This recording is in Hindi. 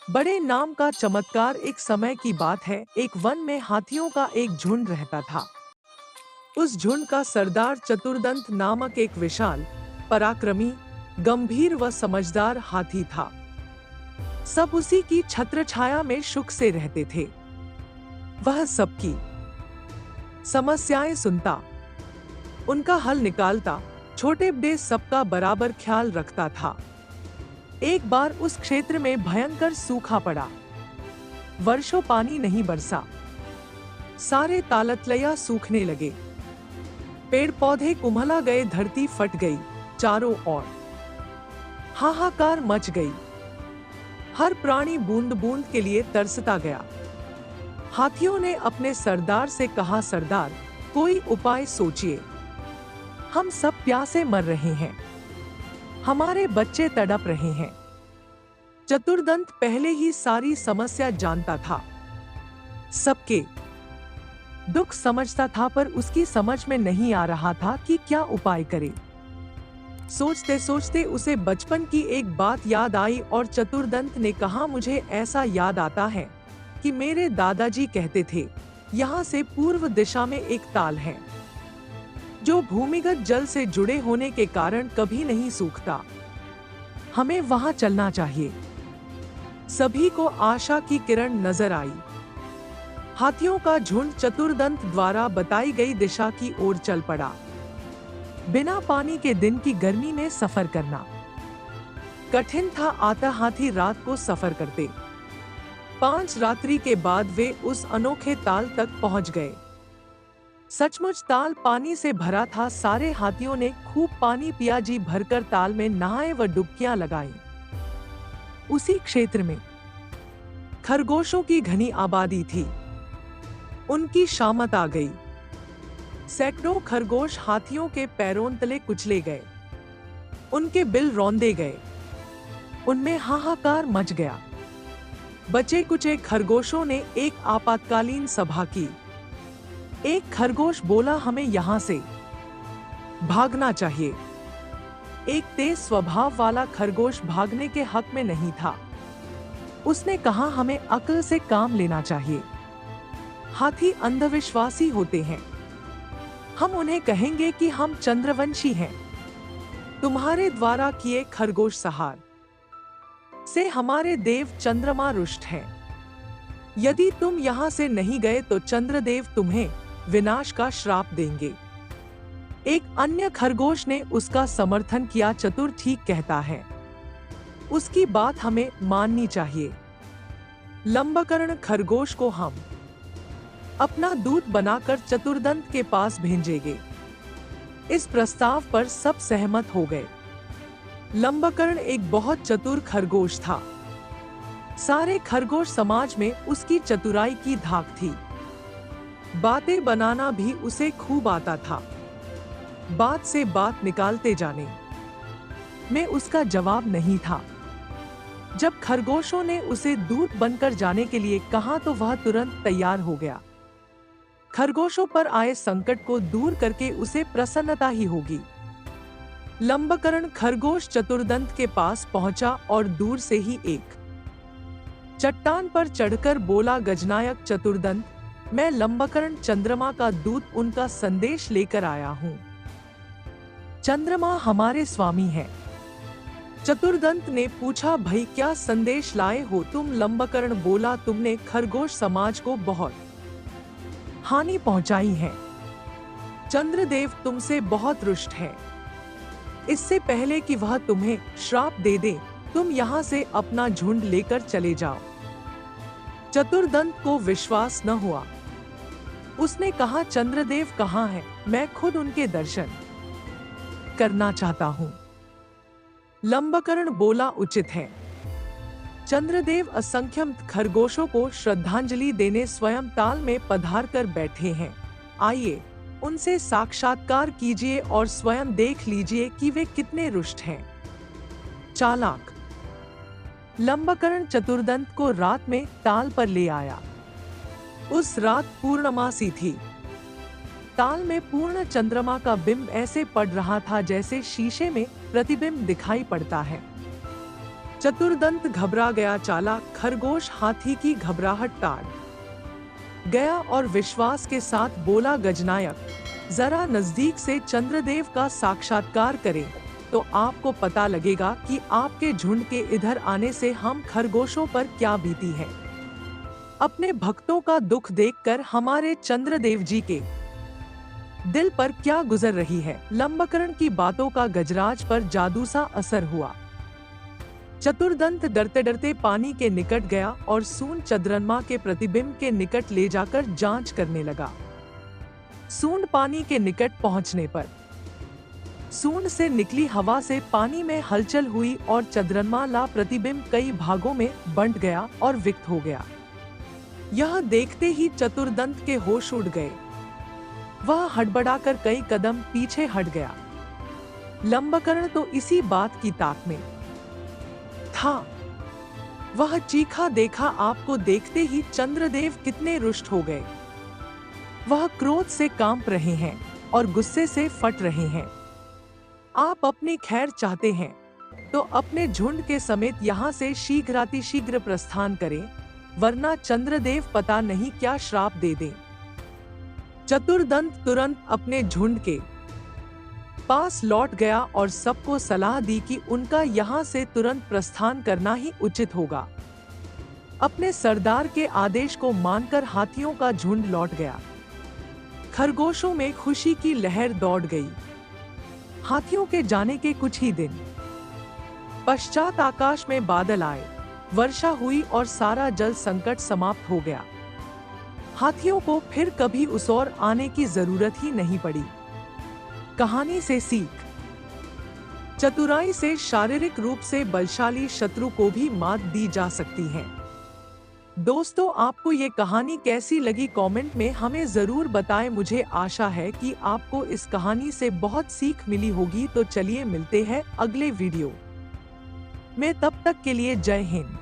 बड़े नाम का चमत्कार। एक समय की बात है, एक वन में हाथियों का एक झुंड रहता था। उस झुंड का सरदार चतुर्दंत नामक एक विशाल, पराक्रमी, गंभीर व समझदार हाथी था। सब उसी की छत्र छाया में सुख से रहते थे। वह सबकी समस्याएं सुनता, उनका हल निकालता, छोटे बड़े सबका बराबर ख्याल रखता था। एक बार उस क्षेत्र में भयंकर सूखा पड़ा। वर्षों पानी नहीं बरसा। सारे तालतलैया सूखने लगे। पेड़ पौधे कुम्हला गए, धरती फट गई। चारों ओर हाहाकार मच गई। हर प्राणी बूंद बूंद के लिए तरसता गया। हाथियों ने अपने सरदार से कहा, सरदार, कोई उपाय सोचिए। हम सब प्यासे मर रहे हैं। हमारे बच्चे तड़प रहे हैं। चतुर्दंत पहले ही सारी समस्या जानता था। सबके दुख समझता था, पर उसकी समझ में नहीं आ रहा था कि क्या उपाय करे। सोचते सोचते उसे बचपन की एक बात याद आई और चतुर्दंत ने कहा, मुझे ऐसा याद आता है कि मेरे दादाजी कहते थे, यहाँ से पूर्व दिशा में एक ताल है जो भूमिगत जल से जुड़े होने के कारण कभी नहीं सूखता। हमें वहां चलना चाहिए। सभी को आशा की किरण नजर आई। हाथियों का झुंड चतुर्दंत द्वारा बताई गई दिशा की ओर चल पड़ा। बिना पानी के दिन की गर्मी में सफर करना कठिन था। आता हाथी रात को सफर करते। 5 रात्रि के बाद वे उस अनोखे ताल तक पहुंच गए। सचमुच ताल पानी से भरा था। सारे हाथियों ने खूब पानी पिया, जी भरकर ताल में नहाए व डुबकियां लगाईं। उसी क्षेत्र में खरगोशों की घनी आबादी थी। उनकी शामत आ गई। सैकड़ों खरगोश हाथियों के पैरों तले कुचले गए। उनके बिल रौंदे गए। उनमें हाहाकार मच गया। बचे कुचे खरगोशों ने एक आपातकालीन सभा की। एक खरगोश बोला, हमें यहां से भागना चाहिए। एक तेज स्वभाव वाला खरगोश भागने के हक में नहीं था। उसने कहा, हमें अक्ल से काम लेना चाहिए। हाथी अंधविश्वासी होते हैं। हम उन्हें कहेंगे कि हम चंद्रवंशी हैं। तुम्हारे द्वारा किए खरगोश सहार से हमारे देव चंद्रमा रुष्ट हैं। यदि तुम यहां से नहीं गए तो चंद्रदेव तुम्हें विनाश का श्राप देंगे। एक अन्य खरगोश ने उसका समर्थन किया, चतुर ठीक कहता है। उसकी बात हमें माननी चाहिए। लंबकर्ण खरगोश को हम अपना दूत बनाकर चतुर्दंत के पास भेजेंगे। इस प्रस्ताव पर सब सहमत हो गए। लंबकर्ण एक बहुत चतुर खरगोश था। सारे खरगोश समाज में उसकी चतुराई की धाक थी। बातें बनाना भी उसे खूब आता था। बात से बात निकालते जाने में उसका जवाब नहीं था। जब खरगोशों ने उसे दूत बनकर जाने के लिए कहा तो वह तुरंत तैयार हो गया। खरगोशों पर आए संकट को दूर करके उसे प्रसन्नता ही होगी। लंबकर्ण खरगोश चतुर्दंत के पास पहुंचा और दूर से ही एक चट्टान पर चढ़कर बोला, गजनायक चतुर्दंत, मैं लंबकर्ण चंद्रमा का दूत उनका संदेश लेकर आया हूं। चंद्रमा हमारे स्वामी है। चतुर्दंत ने पूछा, भाई क्या संदेश लाए हो तुम? लंबकर्ण बोला, तुमने खरगोश समाज को बहुत हानि पहुंचाई है। चंद्रदेव तुमसे बहुत रुष्ट है। इससे पहले कि वह तुम्हें श्राप दे दे, तुम यहाँ से अपना झुंड लेकर चले जाओ। चतुर्दंत को विश्वास न हुआ। उसने कहा, चंद्रदेव कहाँ हैं? मैं खुद उनके दर्शन करना चाहता हूँ। लंबकर्ण बोला, उचित है। चंद्रदेव असंख्य खरगोशों को श्रद्धांजलि देने स्वयं ताल में पधार कर बैठे हैं। आइए उनसे साक्षात्कार कीजिए और स्वयं देख लीजिए कि वे कितने रुष्ट हैं। चालाक लंबकर्ण चतुर्दंत को रात में ताल पर ले आया। उस रात पूर्णमासी थी। ताल में पूर्ण चंद्रमा का बिंब ऐसे पड़ रहा था जैसे शीशे में प्रतिबिंब दिखाई पड़ता है। चतुर्दंत घबरा गया। चालाक खरगोश हाथी की घबराहट टाल गया और विश्वास के साथ बोला, गजनायक, जरा नजदीक से चंद्रदेव का साक्षात्कार करें तो आपको पता लगेगा कि आपके झुंड के इधर आने से हम खरगोशों पर क्या बीती है। अपने भक्तों का दुख देखकर हमारे चंद्रदेव जी के दिल पर क्या गुजर रही है। लंबकर्ण की बातों का गजराज पर जादू सा असर हुआ। चतुर्दंत डरते डरते पानी के निकट गया और सूंड चंद्रमा के प्रतिबिंब के निकट ले जाकर जांच करने लगा। सूंड पानी के निकट पहुंचने पर सूंड से निकली हवा से पानी में हलचल हुई और चंद्रमा ला प्रतिबिंब कई भागों में बंट गया और विकृत हो गया। यह देखते ही चतुर्दंत के होश उड़ गए। वह हड़बड़ाकर कई कदम पीछे हट गया। लंबकर्ण तो इसी बात की ताक में था। वह चीखा, देखा आपको देखते ही चंद्रदेव कितने रुष्ट हो गए। वह क्रोध से कांप रहे हैं और गुस्से से फट रहे हैं। आप अपनी खैर चाहते हैं तो अपने झुंड के समेत यहाँ से शीघ्रातिशीघ्र प्रस्थान करें, वरना चंद्रदेव पता नहीं क्या श्राप दे दें। चतुर्दंत तुरंत अपने झुंड के पास लौट गया और सबको सलाह दी कि उनका यहाँ से तुरंत प्रस्थान करना ही उचित होगा। अपने सरदार के आदेश को मानकर हाथियों का झुंड लौट गया। खरगोशों में खुशी की लहर दौड़ गई। हाथियों के जाने के कुछ ही दिन पश्चात आकाश में बादल आए, वर्षा हुई और सारा जल संकट समाप्त हो गया। हाथियों को फिर कभी उस ओर आने की जरूरत ही नहीं पड़ी। कहानी से सीख, चतुराई से शारीरिक रूप से बलशाली शत्रु को भी मात दी जा सकती है। दोस्तों, आपको ये कहानी कैसी लगी कमेंट में हमें जरूर बताएं। मुझे आशा है कि आपको इस कहानी से बहुत सीख मिली होगी। तो चलिए मिलते हैं अगले वीडियो में, तब तक के लिए जय हिंद।